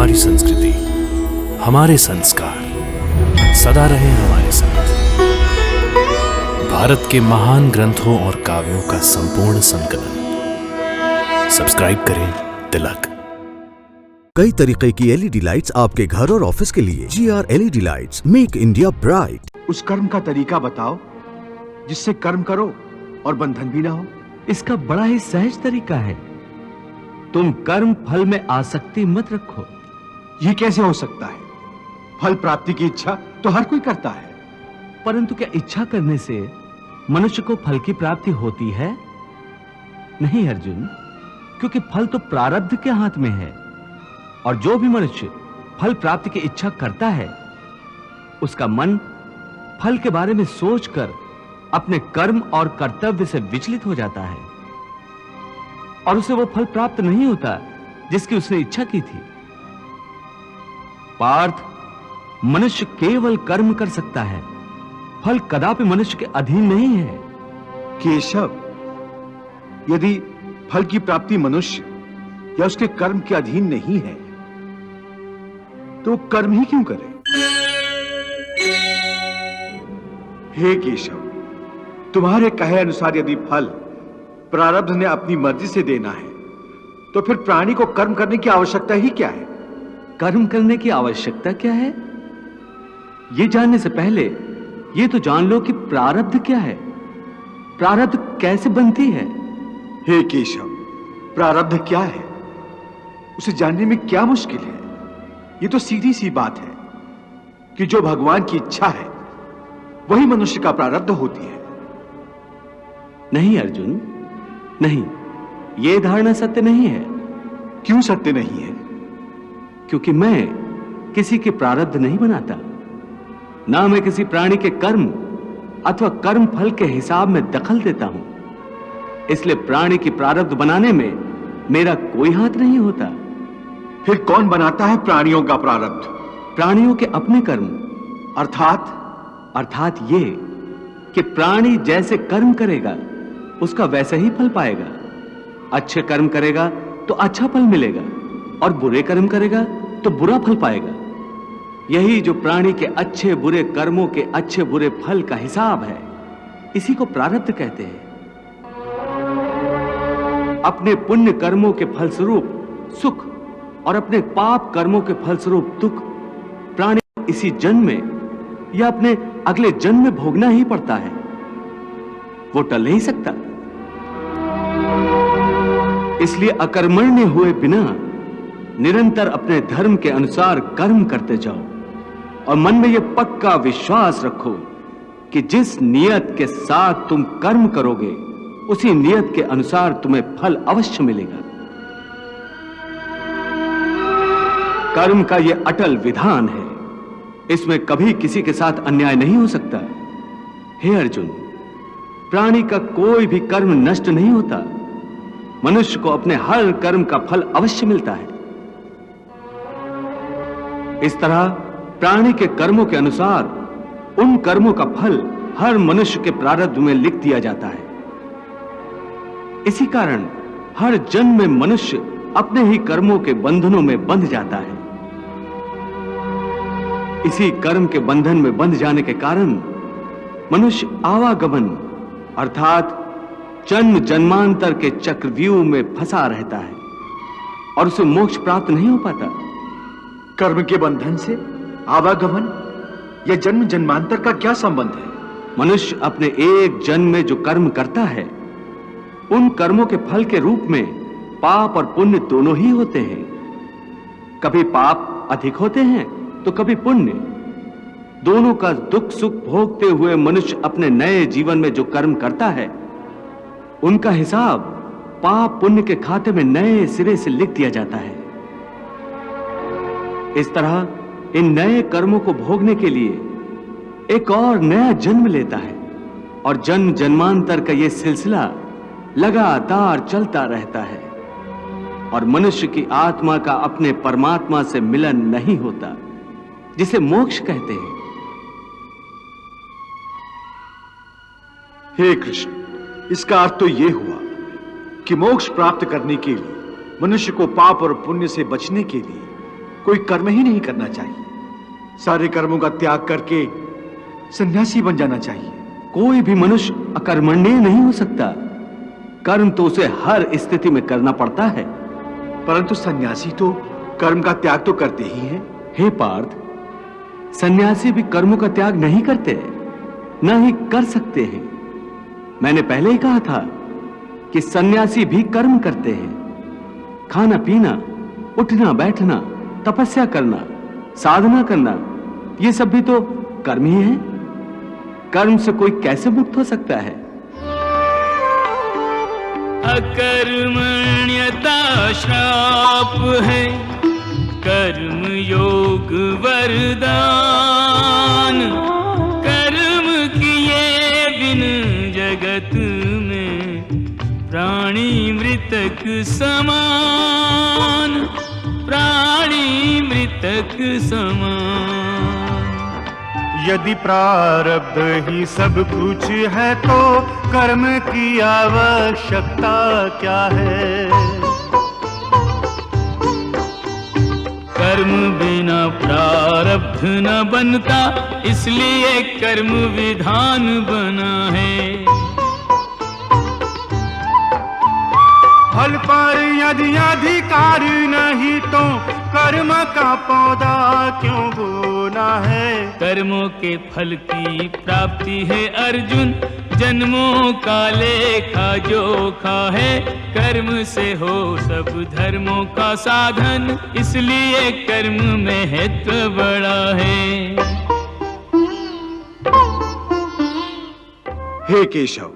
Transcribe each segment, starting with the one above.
हमारी संस्कृति, हमारे संस्कार सदा रहे हमारे साथ। भारत के महान ग्रंथों और काव्यों का संपूर्ण संकलन। सब्सक्राइब करें तिलक। कई तरीके की एलईडी लाइट्स आपके घर और ऑफिस के लिए। GR LED lights, make India bright. उस कर्म का तरीका बताओ जिससे कर्म करो और बंधन भी ना हो। इसका बड़ा ही सहज तरीका है। तुम कर्म फल में आसक्ति मत रखो। ये कैसे हो सकता है? फल प्राप्ति की इच्छा तो हर कोई करता है। परंतु क्या इच्छा करने से मनुष्य को फल की प्राप्ति होती है? नहीं अर्जुन, क्योंकि फल तो प्रारब्ध के हाथ में है। और जो भी मनुष्य फल प्राप्ति की इच्छा करता है, उसका मन फल के बारे में सोचकर अपने कर्म और कर्तव्य से विचलित हो जाता है और उसे वो फल प्राप्त नहीं होता जिसकी उसने इच्छा की थी। पार्थ, मनुष्य केवल कर्म कर सकता है, फल कदापि मनुष्य के अधीन नहीं है। केशव, यदि फल की प्राप्ति मनुष्य या उसके कर्म के अधीन नहीं है तो कर्म ही क्यों करे? हे केशव, तुम्हारे कहे अनुसार यदि फल प्रारब्ध ने अपनी मर्जी से देना है तो फिर प्राणी को कर्म करने की आवश्यकता ही क्या है? कर्म करने की आवश्यकता क्या है, यह जानने से पहले यह तो जान लो कि प्रारब्ध क्या है, प्रारब्ध कैसे बनती है। हे केशव, प्रारब्ध क्या है उसे जानने में क्या मुश्किल है? यह तो सीधी सी बात है कि जो भगवान की इच्छा है वही मनुष्य का प्रारब्ध होती है। नहीं अर्जुन, नहीं, यह धारणा सत्य नहीं है। क्यों सत्य नहीं है? क्योंकि मैं किसी के प्रारब्ध नहीं बनाता, ना मैं किसी प्राणी के कर्म अथवा कर्म फल के हिसाब में दखल देता हूं। इसलिए प्राणी की प्रारब्ध बनाने में मेरा कोई हाथ नहीं होता। फिर कौन बनाता है प्राणियों का प्रारब्ध? प्राणियों के अपने कर्म। अर्थात ये कि प्राणी जैसे कर्म करेगा उसका वैसा ही फल पाएगा। अच्छे कर्म करेगा तो अच्छा फल मिलेगा और बुरे कर्म करेगा तो बुरा फल पाएगा। यही जो प्राणी के अच्छे बुरे कर्मों के अच्छे बुरे फल का हिसाब है, इसी को प्रारब्ध कहते हैं। अपने पुण्य कर्मों के फलस्वरूप सुख और अपने पाप कर्मों के फलस्वरूप दुख प्राणी इसी जन्म में या अपने अगले जन्म में भोगना ही पड़ता है। वो टल नहीं सकता। इसलिए अकर्मण्य हुए बिना निरंतर अपने धर्म के अनुसार कर्म करते जाओ और मन में यह पक्का विश्वास रखो कि जिस नियत के साथ तुम कर्म करोगे उसी नियत के अनुसार तुम्हें फल अवश्य मिलेगा। कर्म का यह अटल विधान है, इसमें कभी किसी के साथ अन्याय नहीं हो सकता। हे अर्जुन, प्राणी का कोई भी कर्म नष्ट नहीं होता। मनुष्य को अपने हर कर्म का फल अवश्य मिलता है। इस तरह प्राणी के कर्मों के अनुसार उन कर्मों का फल हर मनुष्य के प्रारब्ध में लिख दिया जाता है। इसी कारण हर जन्म में मनुष्य अपने ही कर्मों के बंधनों में बंध जाता है। इसी कर्म के बंधन में बंध जाने के कारण मनुष्य आवागमन अर्थात जन्म जन्मांतर के चक्रव्यूह में फंसा रहता है और उसे मोक्ष प्राप्त नहीं हो पाता। कर्म के बंधन से आवागमन या जन्म जन्मांतर का क्या संबंध है? मनुष्य अपने एक जन्म में जो कर्म करता है, उन कर्मों के फल के रूप में पाप और पुण्य दोनों ही होते हैं। कभी पाप अधिक होते हैं तो कभी पुण्य। दोनों का दुख सुख भोगते हुए मनुष्य अपने नए जीवन में जो कर्म करता है, उनका हिसाब पाप पुण्य के खाते में नए सिरे से लिख दिया जाता है। इस तरह इन नए कर्मों को भोगने के लिए एक और नया जन्म लेता है और जन्म जन्मांतर का यह सिलसिला लगातार चलता रहता है और मनुष्य की आत्मा का अपने परमात्मा से मिलन नहीं होता, जिसे मोक्ष कहते हैं। हे कृष्ण, इसका अर्थ तो यह हुआ कि मोक्ष प्राप्त करने के लिए मनुष्य को पाप और पुण्य से बचने के लिए कोई कर्म ही नहीं करना चाहिए। सारे कर्मों का त्याग करके सन्यासी बन जाना चाहिए। कोई भी मनुष्य अकर्मण्य नहीं हो सकता। कर्म तो उसे हर स्थिति में करना पड़ता है। परंतु सन्यासी तो कर्म का त्याग तो करते ही हैं। हे पार्थ, सन्यासी भी कर्मों का त्याग नहीं करते, न ही कर सकते हैं। मैंने पहले ही कहा था कि सन्यासी भी कर्म करते हैं। खाना पीना, उठना बैठना, तपस्या करना, साधना करना, ये सब भी तो कर्म ही है। कर्म से कोई कैसे मुक्त हो सकता है? अकर्मण्यता श्राप है, कर्म योग वरदान। कर्म किए बिन जगत में प्राणी मृतक समान, प्राणी मृतक समान। यदि प्रारब्ध ही सब कुछ है तो कर्म की आवश्यकता क्या है? कर्म बिना प्रारब्ध न बनता, इसलिए कर्म विधान बना है। फल पर यदि अधिकार नहीं तो कर्म का पौधा क्यों बोना है? कर्मों के फल की प्राप्ति है अर्जुन, जन्मों का लेखा जोखा है। कर्म से हो सब धर्मों का साधन, इसलिए कर्म महत्व बड़ा है। हे केशव,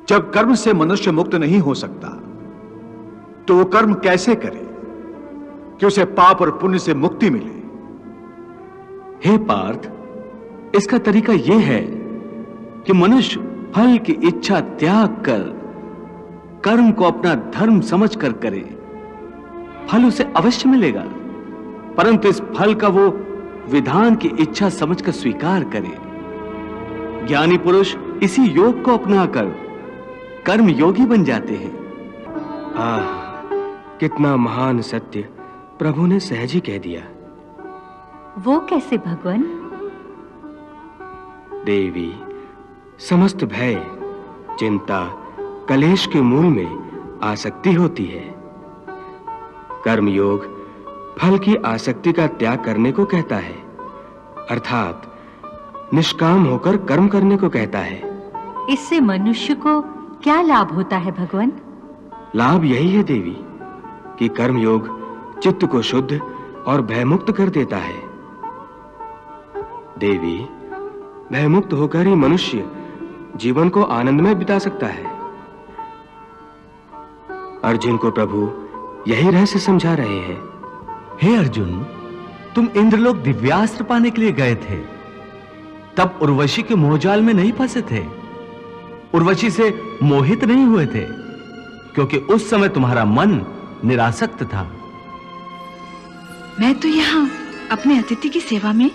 जब कर्म से मनुष्य मुक्त नहीं हो सकता तो वो कर्म कैसे करे कि उसे पाप और पुण्य से मुक्ति मिले? हे पार्थ, इसका तरीका यह है कि मनुष्य फल की इच्छा त्याग कर कर्म को अपना धर्म समझकर करे। फल उसे अवश्य मिलेगा, परंतु इस फल का वो विधान की इच्छा समझकर स्वीकार करे। ज्ञानी पुरुष इसी योग को अपनाकर कर्म योगी बन जाते हैं। कितना महान सत्य प्रभु ने सहज ही कह दिया। वो कैसे भगवान? देवी, समस्त भय, चिंता, कलेश के मूल में आसक्ति होती है। कर्म योग फल की आसक्ति का त्याग करने को कहता है, अर्थात निष्काम होकर कर्म करने को कहता है। इससे मनुष्य को क्या लाभ होता है भगवान? लाभ यही है देवी कि कर्म योग चित्त को शुद्ध और भयमुक्त कर देता है। देवी, भयमुक्त होकर ही मनुष्य जीवन को आनंद में बिता सकता है। अर्जुन को प्रभु यही रहस्य समझा रहे हैं। हे अर्जुन, तुम इंद्रलोक दिव्यास्त्र पाने के लिए गए थे, तब उर्वशी के मोहजाल में नहीं फंसे थे, उर्वशी से मोहित नहीं हुए थे, क्योंकि उस समय तुम्हारा मन निरासक्त था। मैं तो यहाँ अपने अतिथि की सेवा में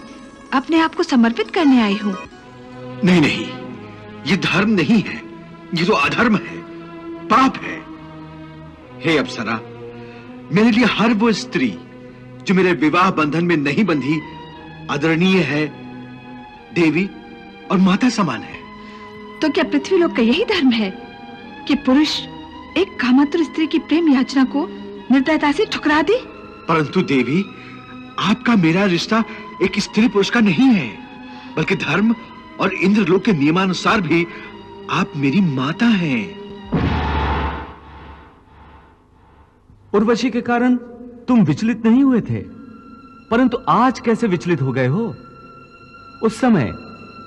अपने आप को समर्पित करने आई हूँ। नहीं नहीं, ये धर्म नहीं है, ये तो अधर्म है, पाप है। हे अप्सरा, मेरे लिए हर वो स्त्री जो मेरे विवाह बंधन में नहीं बंधी आदरणीय है, देवी और माता समान है। तो क्या पृथ्वी लोक का यही धर्म है कि पुरुष एक कामातुर स्त्री की प्रेम याचना को निर्दयता से ठुकरा दे? परंतु देवी, आपका मेरा रिश्ता एक स्त्री पुरुष का नहीं है, बल्कि धर्म और इंद्रलोक के नियमानुसार भी आप मेरी माता हैं। उर्वशी के कारण तुम विचलित नहीं हुए थे, परंतु आज कैसे विचलित हो गए हो? उस समय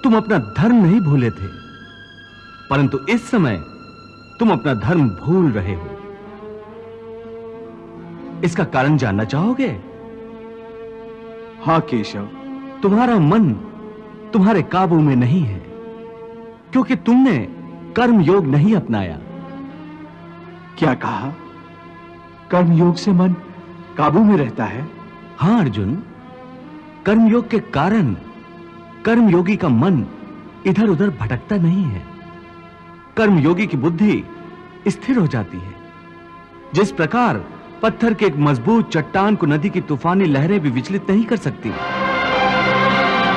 तुम अपना धर्म नहीं भूले थे, परंतु इस समय तुम अपना धर्म भूल रहे हो। इसका कारण जानना चाहोगे? हाँ केशव। तुम्हारा मन तुम्हारे काबू में नहीं है, क्योंकि तुमने कर्म योग नहीं अपनाया। क्या कहा? कर्म योग से मन काबू में रहता है? हां अर्जुन, कर्मयोग के कारण कर्मयोगी का मन इधर उधर भटकता नहीं है। कर्मयोगी की बुद्धि स्थिर हो जाती है। जिस प्रकार पत्थर के एक मजबूत चट्टान को नदी की तूफानी लहरें भी विचलित नहीं कर सकती,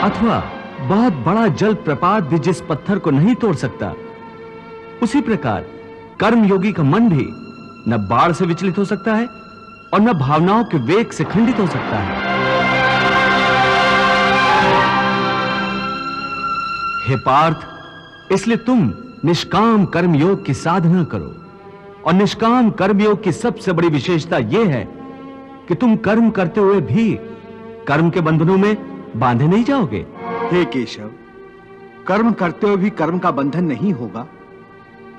अथवा बहुत बड़ा जल प्रपात भी जिस पत्थर को नहीं तोड़ सकता, उसी प्रकार कर्मयोगी का मन भी न बाढ़ से विचलित हो सकता है और न भावनाओं के वेग से खंडित हो सकता है। हे पार्थ, इसलिए तुम निष्काम कर्मयोग की साधना करो, और निष्काम कर्मयोग की सबसे बड़ी विशेषता यह है कि तुम कर्म करते हुए भी कर्म के बंधनों में बांधे नहीं जाओगे। हे केशव, कर्म करते हुए भी कर्म का बंधन नहीं होगा,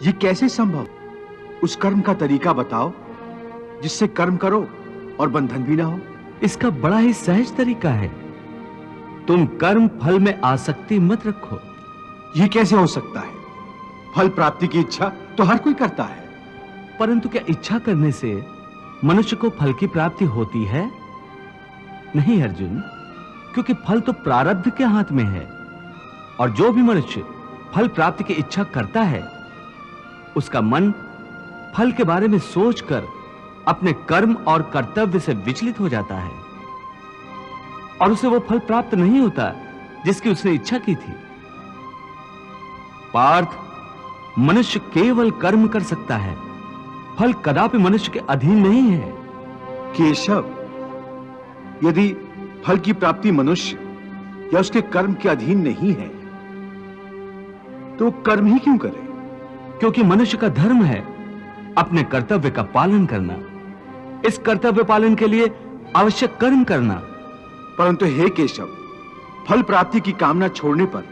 ये कैसे संभव? उस कर्म का तरीका बताओ जिससे कर्म करो और बंधन भी ना हो। इसका बड़ा ही सहज तरीका है। तुम कर्म फल में आसक्ति मत रखो। ये कैसे हो सकता है? फल प्राप्ति की इच्छा तो हर कोई करता है। परंतु क्या इच्छा करने से मनुष्य को फल की प्राप्ति होती है? नहीं अर्जुन, क्योंकि फल तो प्रारब्ध के हाथ में है, और जो भी मनुष्य फल प्राप्ति की इच्छा करता है, उसका मन फल के बारे में सोचकर अपने कर्म और कर्तव्य से विचलित हो जाता है, और उसे वो फल प्राप्त नहीं होता जिसकी उसने इच्छा की थी। पार्थ, मनुष्य केवल कर्म कर सकता है, फल कदापि मनुष्य के अधीन नहीं है। केशव, यदि फल की प्राप्ति मनुष्य या उसके कर्म के अधीन नहीं है, तो कर्म ही क्यों करे? क्योंकि मनुष्य का धर्म है अपने कर्तव्य का पालन करना, इस कर्तव्य पालन के लिए आवश्यक कर्म करना। परंतु हे केशव, फल प्राप्ति की कामना छोड़ने पर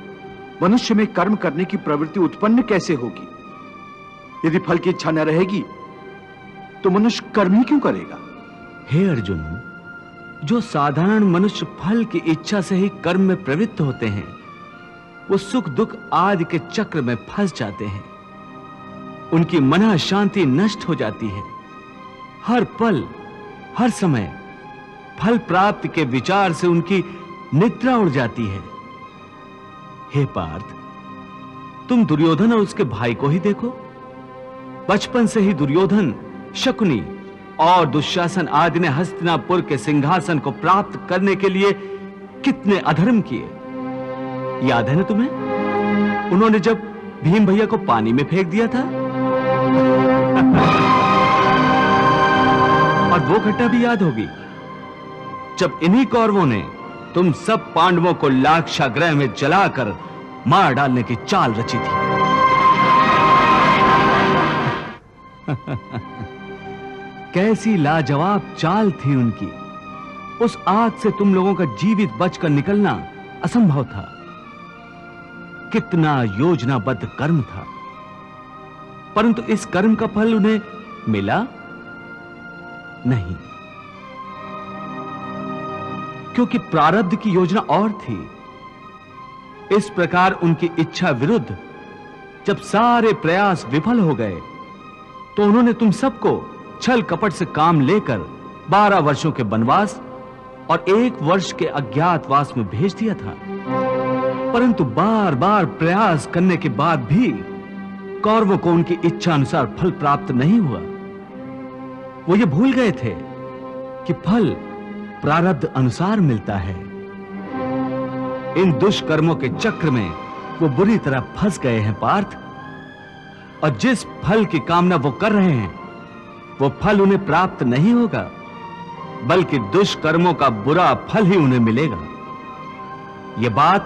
मनुष्य में कर्म करने की प्रवृत्ति उत्पन्न कैसे होगी? यदि फल की इच्छा न रहेगी तो मनुष्य कर्म ही क्यों करेगा? हे अर्जुन, जो साधारण मनुष्य फल की इच्छा से ही कर्म में प्रवृत्त होते हैं, वो सुख दुख आदि के चक्र में फंस जाते हैं। उनकी मन शांति नष्ट हो जाती है। हर पल हर समय फल प्राप्ति के विचार से उनकी निद्रा उड़ जाती है। हे पार्थ, तुम दुर्योधन और उसके भाई को ही देखो। बचपन से ही दुर्योधन, शकुनी और दुशासन आदि ने हस्तिनापुर के सिंहासन को प्राप्त करने के लिए कितने अधर्म किए, याद है ना तुम्हें? उन्होंने जब भीम भैया को पानी में फेंक दिया था, और वो घटना भी याद होगी जब इन्हीं कौरवों ने तुम सब पांडवों को लाक्षागृह में जलाकर मार डालने की चाल रची थी। कैसी लाजवाब चाल थी उनकी। उस आग से तुम लोगों का जीवित बचकर निकलना असंभव था। कितना योजनाबद्ध कर्म था, परंतु इस कर्म का फल उन्हें मिला नहीं, क्योंकि प्रारब्ध की योजना और थी। इस प्रकार उनकी इच्छा विरुद्ध जब सारे प्रयास विफल हो गए, तो उन्होंने तुम सबको छल कपट से काम लेकर 12 वर्षों के वनवास और 1 वर्ष के अज्ञातवास में भेज दिया था। परंतु बार बार प्रयास करने के बाद भी कौरवों को उनकी इच्छा अनुसार फल प्राप्त नहीं हुआ। वो ये भूल गए थे कि फल प्रारब्ध अनुसार मिलता है। इन दुष्कर्मों के चक्र में वो बुरी तरह फंस गए हैं पार्थ, और जिस फल की कामना वो कर रहे हैं, वो फल उन्हें प्राप्त नहीं होगा, बल्कि दुष्कर्मों का बुरा फल ही उन्हें मिलेगा। ये बात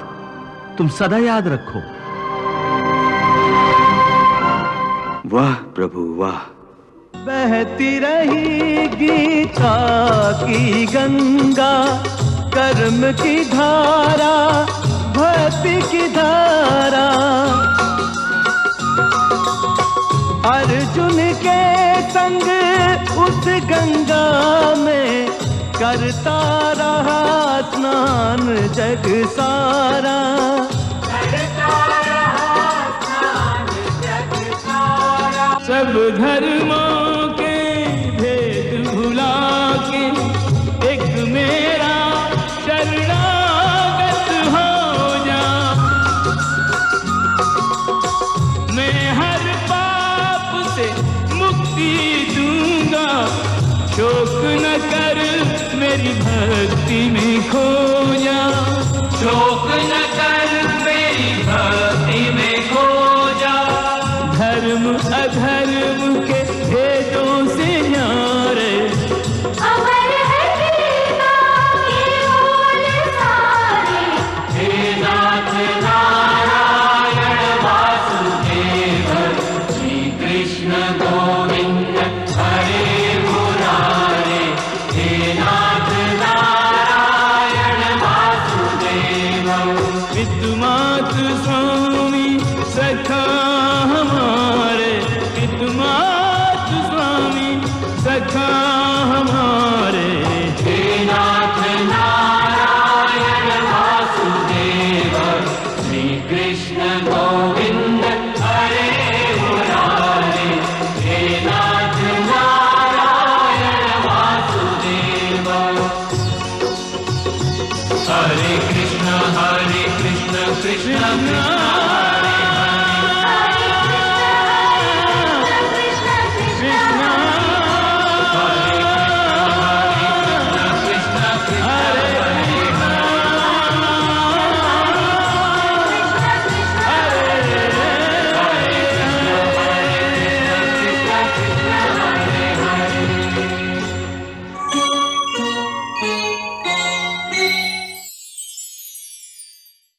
तुम सदा याद रखो। वाह प्रभु वाह। बहती रही गीता की गंगा, कर्म की धारा, भक्ति की धारा। अर्जुन के संग उस गंगा में करता रहा स्नान जग सारा। सब धर्मों के भेद भुला के एक मेरा शरणागत हो जा। मैं हर पाप से मुक्ति दूंगा, शोक मेरी भक्ति में खो जा, शोक न कर मेरी भक्ति में खो जा। धर्म अधर्म के भेदों से न्यारे